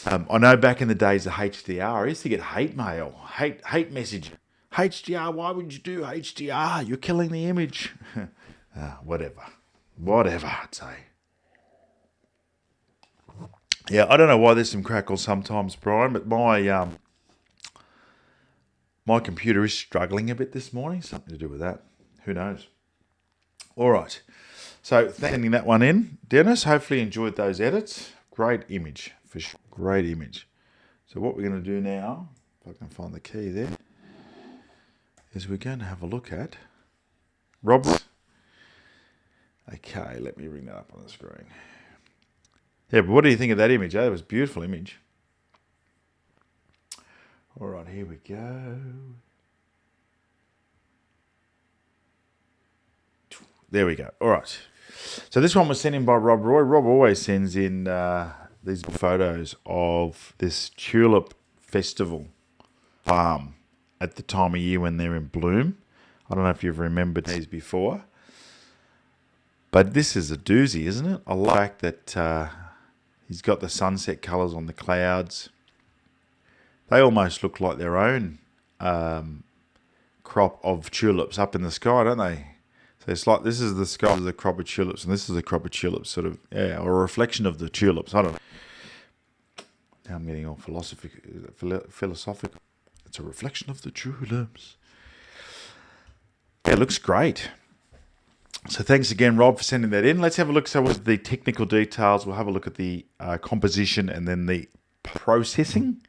I know back in the days of HDR, I used to get hate mail, hate message. HDR, why would you do HDR? You're killing the image. Whatever, I'd say. Yeah, I don't know why there's some crackles sometimes, Brian, but my computer is struggling a bit this morning. Something to do with that. Who knows? All right. So, sending that one in. Dennis, hopefully you enjoyed those edits. Great image, for sure. Great image. So what we're going to do now, if I can find the key there, is we're going to have a look at Rob's. Okay, let me bring that up on the screen. Yeah, but what do you think of that image? That was a beautiful image. All right, here we go. There we go. All right. So this one was sent in by Rob Roy. Rob always sends in these photos of this tulip festival farm at the time of year when they're in bloom. I don't know if you've remembered these before. But this is a doozy, isn't it? I like that he's got the sunset colours on the clouds. They almost look like their own crop of tulips up in the sky, don't they? So it's like this is the sky of the crop of tulips, and this is the crop of tulips, sort of, yeah, or a reflection of the tulips. I don't know. Now I'm getting all philosophical. It's a reflection of the tulips. Yeah, it looks great. So thanks again, Rob, for sending that in. Let's have a look. So with the technical details, we'll have a look at the composition and then the processing,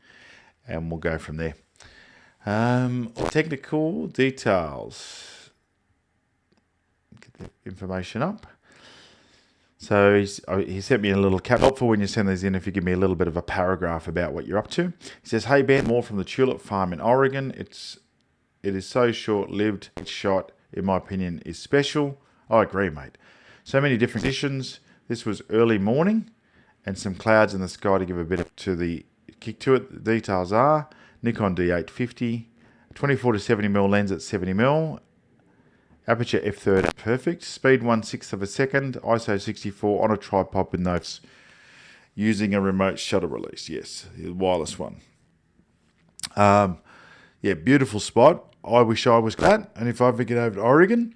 and we'll go from there. Technical details. Get the information up. So he sent me a little cap. Helpful when you send these in if you give me a little bit of a paragraph about what you're up to. He says, hey Ben, more from the tulip farm in Oregon. It is so short-lived. Each shot, in my opinion, is special. I agree, mate. So many different conditions. This was early morning and some clouds in the sky to give a bit of the kick to it. The details are Nikon D850, 24 to 70mm lens at 70mm, aperture f30 perfect, speed 1/6 of a second, ISO 64 on a tripod with notes, using a remote shutter release. Yes, the wireless one. Yeah, beautiful spot. I wish I was that, and if I ever get over to Oregon,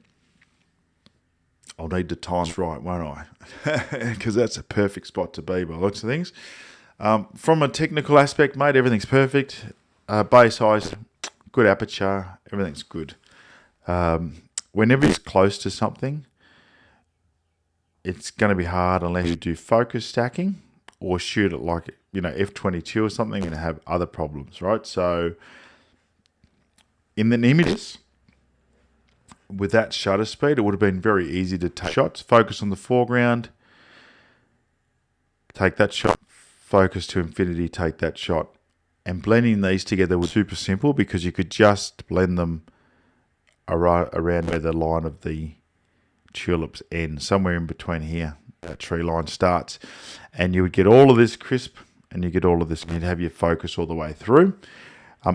I'll need the times right, won't I? Because that's a perfect spot to be by the looks of things. From a technical aspect, mate, everything's perfect. Base size, good aperture, everything's good. Whenever it's close to something, it's going to be hard unless you do focus stacking or shoot it like, f22 or something, and have other problems, right? So in the images, with that shutter speed, it would have been very easy to take shots, focus on the foreground, take that shot, focus to infinity, take that shot. And blending these together was super simple because you could just blend them around where the line of the tulips ends, somewhere in between here, that tree line starts. And you would get all of this crisp, and you get all of this, and you'd have your focus all the way through.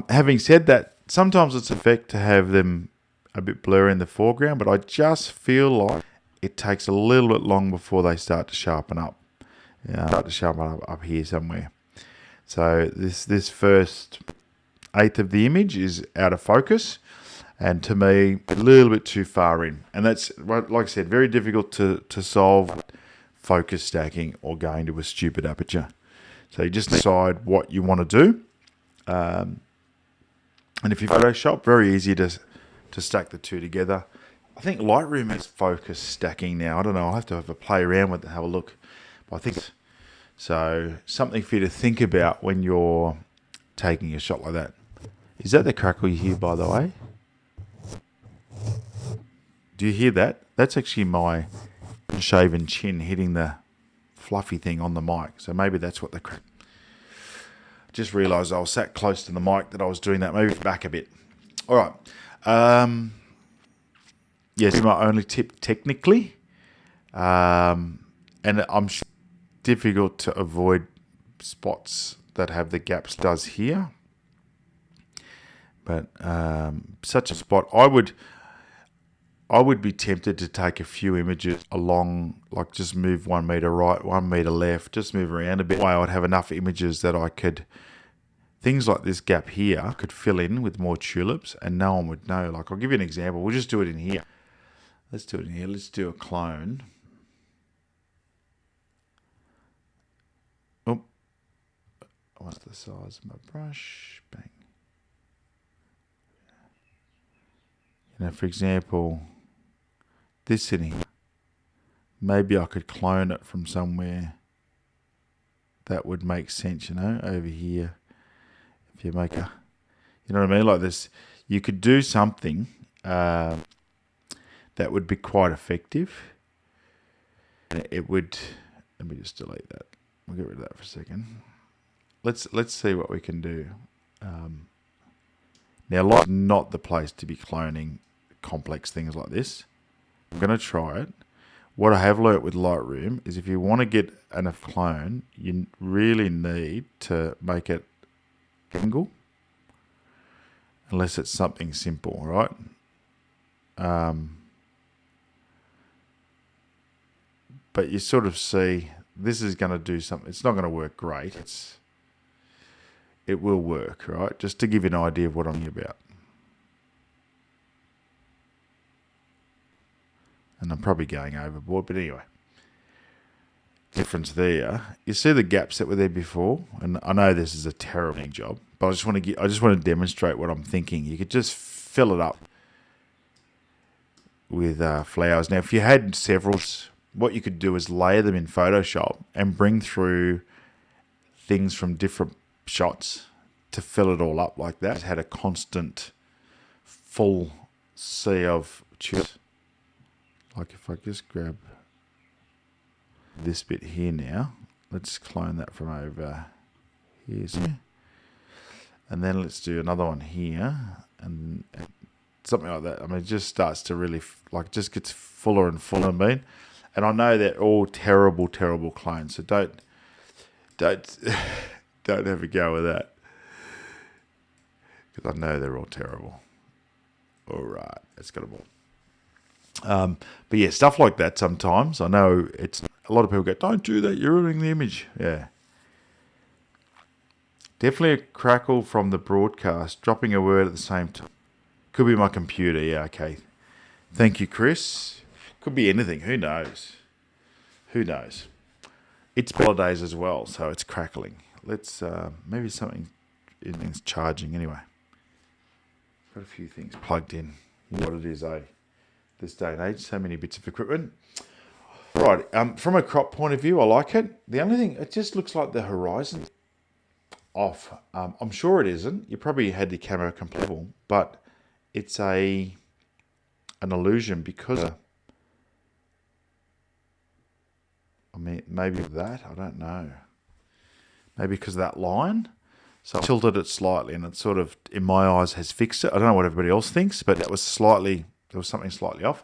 Having said that, sometimes it's effect to have them a bit blurry in the foreground, but I just feel like it takes a little bit long before they start to sharpen up. Yeah, I'd like to show them up here somewhere. So this first eighth of the image is out of focus, and to me, a little bit too far in. And that's, like I said, very difficult to solve focus stacking or going to a stupid aperture. So you just decide what you want to do. And if you Photoshop, very easy to stack the two together. I think Lightroom has focus stacking now. I don't know. I'll have to have a play around with it and have a look. But I think so. Something for you to think about when you're taking a shot like that. Is that the crackle you hear, by the way? Do you hear that? That's actually my shaven chin hitting the fluffy thing on the mic. So maybe that's what the crack. Just realised I was sat close to the mic that I was doing that. Maybe back a bit. All right. Yes, my only tip technically. And I'm difficult to avoid spots that have the gaps does here. But such a spot, I would be tempted to take a few images along, like just move 1 meter right, 1 meter left, just move around a bit. I would have enough images that I could, things like this gap here, could fill in with more tulips and no one would know. Like, I'll give you an example. We'll just do it in here. Let's do it in here. Let's do a clone. Oh, what's the size of my brush? Bang. You know, for example, this in here, maybe I could clone it from somewhere that would make sense, you know, over here. If you make a, you know what I mean, like this, you could do something that would be quite effective. And it would, let me just delete that. We'll get rid of that for a second. Let's see what we can do. Now, Light's not the place to be cloning complex things like this. I'm going to try it. What I have learnt with Lightroom is if you want to get a clone, you really need to make it angle, unless it's something simple, right? But you sort of see this is going to do something. It's not going to work great. It will work, right? Just to give you an idea of what I'm talking about. And I'm probably going overboard, but anyway. Difference there. You see the gaps that were there before? And I know this is a terrible job, but I just want to demonstrate what I'm thinking. You could just fill it up with flowers. Now, if you had several, what you could do is layer them in Photoshop and bring through things from different shots to fill it all up like that. It had a constant full sea of tulips. Like if I just grab this bit here now, let's clone that from over here. And then let's do another one here and something like that. I mean, it just starts to really, like, just gets fuller and fuller, and I know they're all terrible, terrible clones, so don't have a go with that, because I know they're all terrible. All right, let's get them all. But yeah, stuff like that sometimes. I know it's a lot of people go, don't do that, you're ruining the image. Yeah. Definitely a crackle from the broadcast, dropping a word at the same time. Could be my computer. Yeah, okay. Thank you, Chris. Could be anything. Who knows? Who knows? It's holidays as well, so it's crackling. Let's, maybe something is charging anyway. Got a few things plugged in. You know what it is, eh? This day and age, so many bits of equipment. Right, from a crop point of view, I like it. The only thing, it just looks like the horizon off. I'm sure it isn't. You probably had the camera compatible, but it's an illusion because, I mean, maybe that, I don't know. Maybe because of that line. So I tilted it slightly and it sort of, in my eyes, has fixed it. I don't know what everybody else thinks, but it was slightly, there was something slightly off.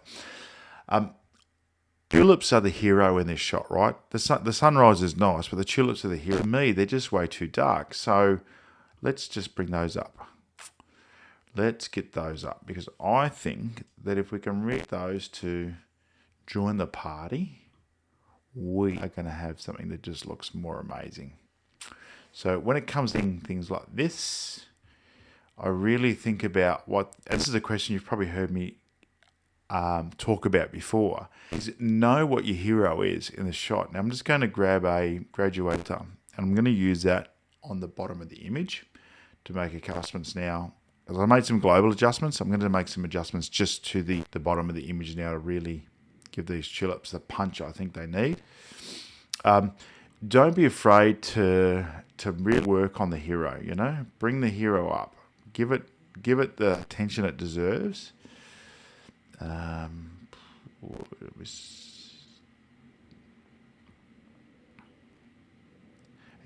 Tulips are the hero in this shot, right? The sunrise is nice, but the tulips are the hero. To me, they're just way too dark. So let's just bring those up. Let's get those up, because I think that if we can rig those to join the party, we are going to have something that just looks more amazing. So when it comes to things like this, I really think about and this is a question you've probably heard me talk about before, is know what your hero is in the shot. Now I'm just going to grab a graduator and I'm going to use that on the bottom of the image to make adjustments now. As I made some global adjustments, I'm going to make some adjustments just to the bottom of the image now to really give these tulips the punch I think they need. Don't be afraid to really work on the hero, you know. Bring the hero up. Give it the attention it deserves. And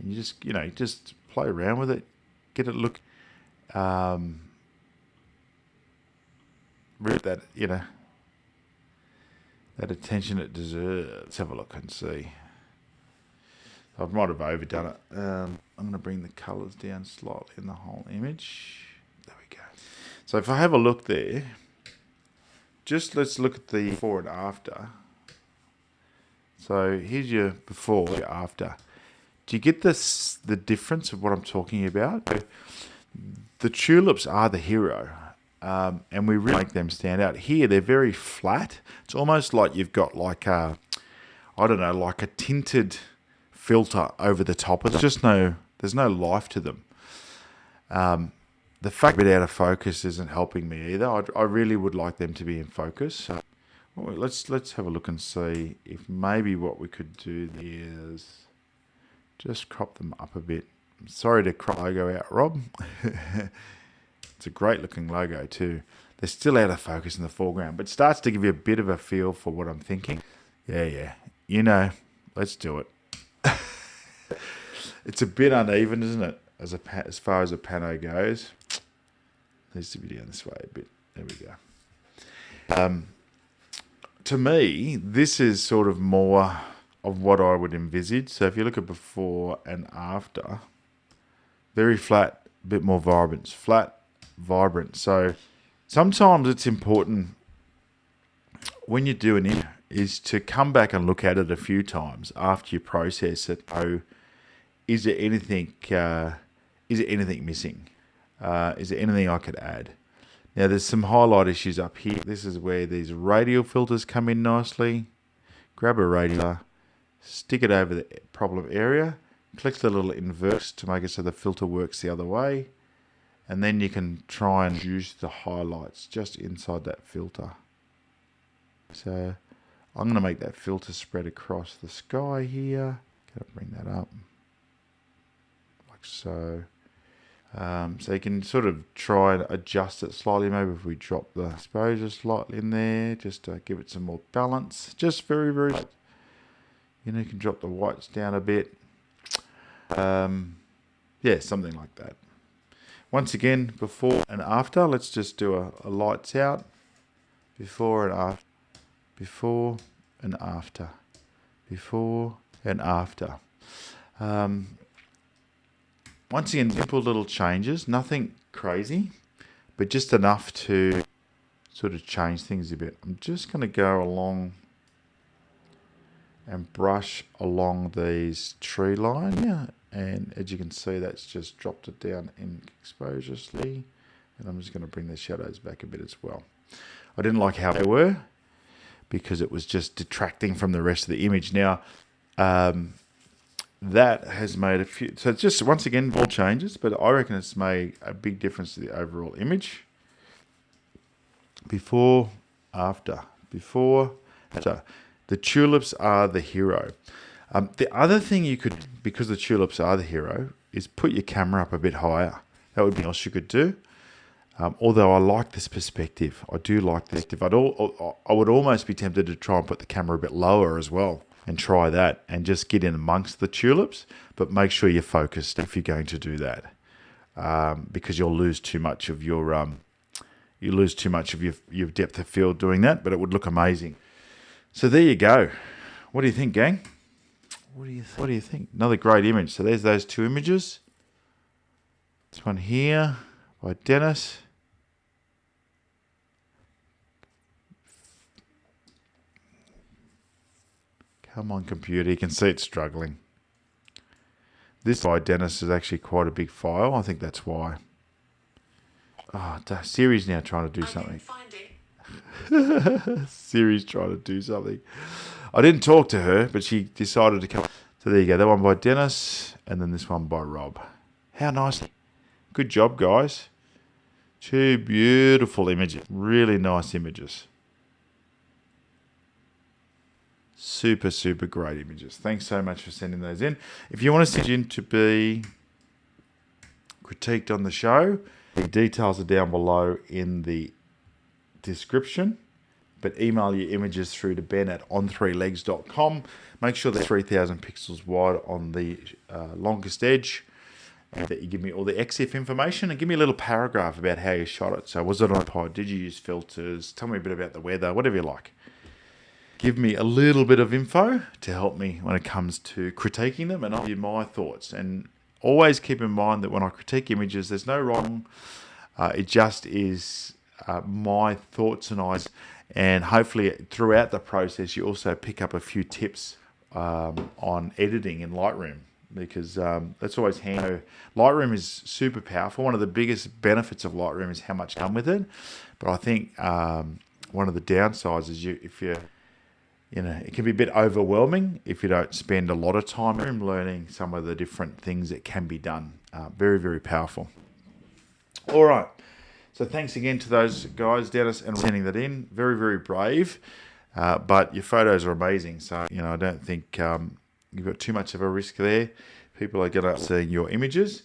you just play around with it. Get it look really that attention it deserves. Let's have a look and see. I might have overdone it. I'm going to bring the colours down slightly in the whole image. There we go. So if I have a look there, let's look at the before and after. So here's your before, your after. Do you get the difference of what I'm talking about? The tulips are the hero, and we really make them stand out. Here, they're very flat. It's almost like you've got like a tinted filter over the top of them. There's no life to them. The fact they're a bit out of focus isn't helping me either. I really would like them to be in focus. So let's have a look and see if maybe what we could do is just crop them up a bit. I'm sorry to crop the logo out, Rob. It's a great looking logo too. They're still out of focus in the foreground, but it starts to give you a bit of a feel for what I'm thinking. Yeah. Let's do it. It's a bit uneven, isn't it? As far as a pano goes. Needs to be down this way a bit. There we go. To me, this is sort of more of what I would envisage. So if you look at before and after, very flat, a bit more vibrant. Flat, vibrant. So sometimes it's important when you're doing it is to come back and look at it a few times after you process it. So is there anything missing? Is there anything I could add? Now there's some highlight issues up here. This is where these radial filters come in nicely. Grab a radial, stick it over the problem area, click the little inverse to make it so the filter works the other way, and then you can try and use the highlights just inside that filter. So I'm going to make that filter spread across the sky here. Gotta bring that up like so. So you can sort of try and adjust it slightly. Maybe if we drop the exposure slightly in there, just to give it some more balance. Just very, very light. You can drop the whites down a bit. Yeah, something like that. Once again, before and after. Let's just do a lights out. Before and after. Before and after. Before and after. Once again, simple little changes, nothing crazy, but just enough to sort of change things a bit. I'm just going to go along and brush along these tree lines. Yeah, and as you can see, that's just dropped it down in exposure slightly. And I'm just going to bring the shadows back a bit as well. I didn't like how they were because it was just detracting from the rest of the image. Now, that has made a few, so it's just once again small changes, but I reckon it's made a big difference to the overall image. Before, after, before, after. The tulips are the hero. The other thing you could, because the tulips are the hero, is put your camera up a bit higher. That would be else you could do. Although I like this perspective, I do like this. I would almost be tempted to try and put the camera a bit lower as well. And try that and just get in amongst the tulips, but make sure you're focused if you're going to do that, because you'll lose too much of your your depth of field doing that. But it would look amazing. So there you go. What do you think, gang? What do you think? Another great image. So there's those two images. This one here by Dennis. Come on, computer. You can see it's struggling. This by Dennis is actually quite a big file. I think that's why. Oh, Siri's now trying to do something. Siri's trying to do something. I didn't talk to her, but she decided to come. So there you go. That one by Dennis, and then this one by Rob. How nice. Good job, guys. 2 beautiful images. Really nice images. Super, super great images. Thanks so much for sending those in. If you want to send in to be critiqued on the show, the details are down below in the description. But email your images through to ben@on3legs.com. Make sure they're 3,000 pixels wide on the longest edge. And that you give me all the EXIF information and give me a little paragraph about how you shot it. So was it on iPod? Did you use filters? Tell me a bit about the weather, whatever you like. Give me a little bit of info to help me when it comes to critiquing them, and I'll give you my thoughts. And always keep in mind that when I critique images, there's no wrong. It just is my thoughts and eyes. And hopefully throughout the process, you also pick up a few tips on editing in Lightroom, because that's always handy. Lightroom is super powerful. One of the biggest benefits of Lightroom is how much come with it. But I think one of the downsides is it can be a bit overwhelming if you don't spend a lot of time learning some of the different things that can be done. Very, very powerful. All right. So thanks again to those guys, Dennis, and sending that in. Very, very brave. But your photos are amazing. So, I don't think you've got too much of a risk there. People are going to see your images.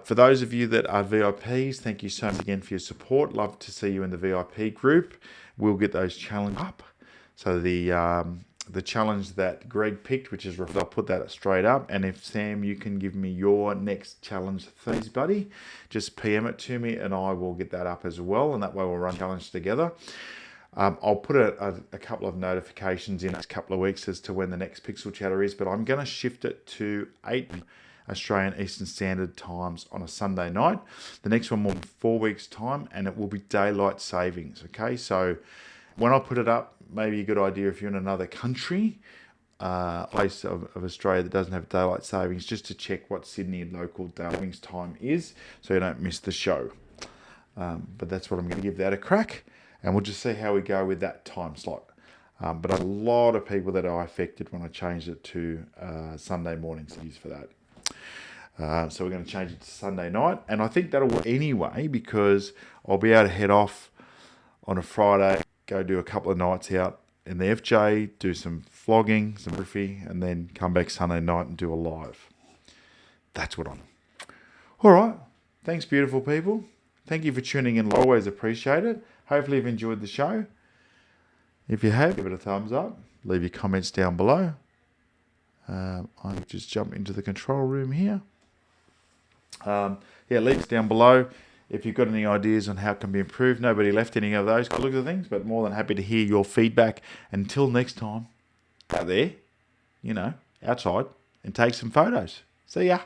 For those of you that are VIPs, thank you so much again for your support. Love to see you in the VIP group. We'll get those challenges up. So the challenge that Greg picked, which is, I'll put that straight up. And if Sam, you can give me your next challenge, please, buddy, just PM it to me and I will get that up as well. And that way we'll run challenge together. I'll put a couple of notifications in the next couple of weeks as to when the next Pixel Chatter is, but I'm going to shift it to 8 Australian Eastern Standard Times on a Sunday night. The next one will be 4 weeks' time, and it will be daylight savings. Okay, so when I put it up, maybe a good idea if you're in another country, place of Australia that doesn't have daylight savings, just to check what Sydney local daylight savings time is, so you don't miss the show. But that's what I'm going to give that a crack, and we'll just see how we go with that time slot. But a lot of people that are affected when I changed it to Sunday mornings to use for that. So we're going to change it to Sunday night, and I think that'll work anyway, because I'll be able to head off on a Friday, go do a couple of nights out in the FJ, do some vlogging, some photography, and then come back Sunday night and do a live. That's what I'm. All right. Thanks, beautiful people. Thank you for tuning in. I always appreciate it. Hopefully you've enjoyed the show. If you have, give it a thumbs up. Leave your comments down below. I'll just jump into the control room here. Leave us down below. If you've got any ideas on how it can be improved, nobody left any of those look of things, but more than happy to hear your feedback. Until next time, out there, outside, and take some photos. See ya.